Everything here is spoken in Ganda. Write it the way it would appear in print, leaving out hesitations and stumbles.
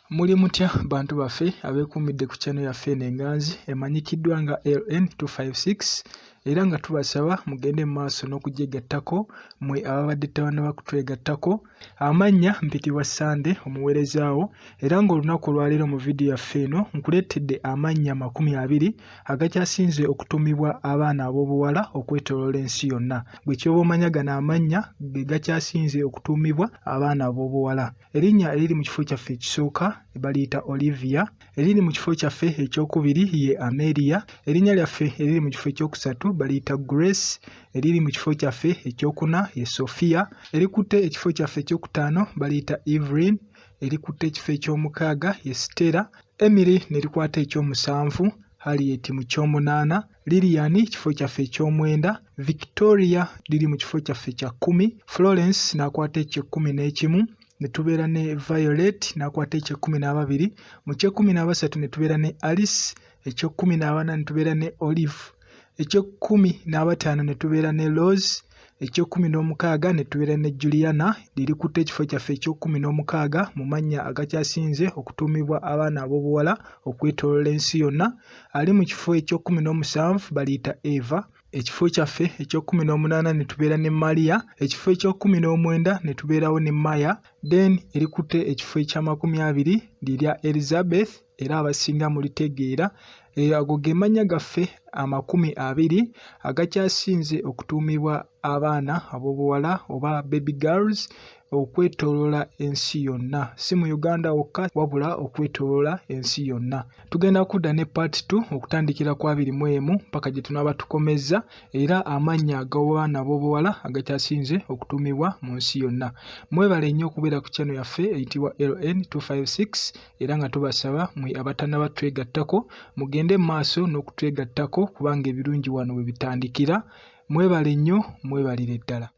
Muli mutya bantu baffe abeekuumidde ku channel yaffe eno enganzi emanyikiddwa nga LN256 era nga tubasaba mugende mu maaso n'okugyegattako mmwe ababadde tebannaba kutwegattako. Amannya mpitibwa Sande omuweerezaawo era ng'olunaku olwaleero mu vidiyo yaffe eno nkuleetedde amannya 20 agakyasinze okutuumibwa abaana ab'obuwala okwetooloola ensi yonna. Gwe ky'oba omanya gano amannya ge gakyasinze okutuumibwa abaana ab'obuwala. Erinnya eriri mu kifo kyaffe ekisooka baliyita Olivia, eriri mu kifo kyaffe ekyokubiri ye Amelia, erinnya lyaffe eriri mu kifo ekyokusatu baliyita Grace, eriri mu kifo kyaffe ekyokuna ye Sophia, erikutte ekifo kyaffe ekyokutaano baliyita Evelyn, erikutte ekifo eky'omukaaga ye Stella, Emily n'erikwata ekyomusanvu Harriet mu kyomunaana, Lilian kifo kyaffe ekyomwenda, Victoria liri mu kifo kyaffe ekya 10, Florence n'akwata eky'ekkumi ne tubeera ne Violet n'akwata eky'ekkumi mu ky'ekkumi ne tubeera ne Alice, eky'ekkumi ne tubeera ne Olive, eky'ekkumi ne tubeera ne Rose, eky'ekkumi ne tubeera ne Juliana, lirikutte ekifo kyaffe eky'ekkumi mu mannya agakyasinze okutuumibwa abaana ab'obuwala okwetooloola ensi yonna. Ali mu kifo eky'ekkumi baliyita Eva, ekifo kyaffe eky'ekkumi ne tubeera ne Maria, ekifo eky'ekkumi ne tubeerawo ne Maya, then erikutte ekifo ekya20 lirya Elizabeth era abasinga mulitegeera. Ago ge mannya gaffe 20 agakyasinze okutuumibwa abaana ab'obuwala oba baby girls okwetooloola ensi yonna, si mu Uganda wokka wabula okwetooloola ensi yonna. Tugenda kudda ne part 2 okutandikira ku 21 mpaka gye tunaaba tukomezza, era amannya ag'abaana ab'obuwala agakyasinze okutuumibwa mu nsi yonna. Mwebale nnyo okubeera ku channel yaffe eyitibwa LN256 era nga tubasaba mmwe abatannaba twegattako mugende mu maaso n'okutwegattako kubanga ebirungi wano we bitandikira. Mwebale nnyo, mwebalire ddala.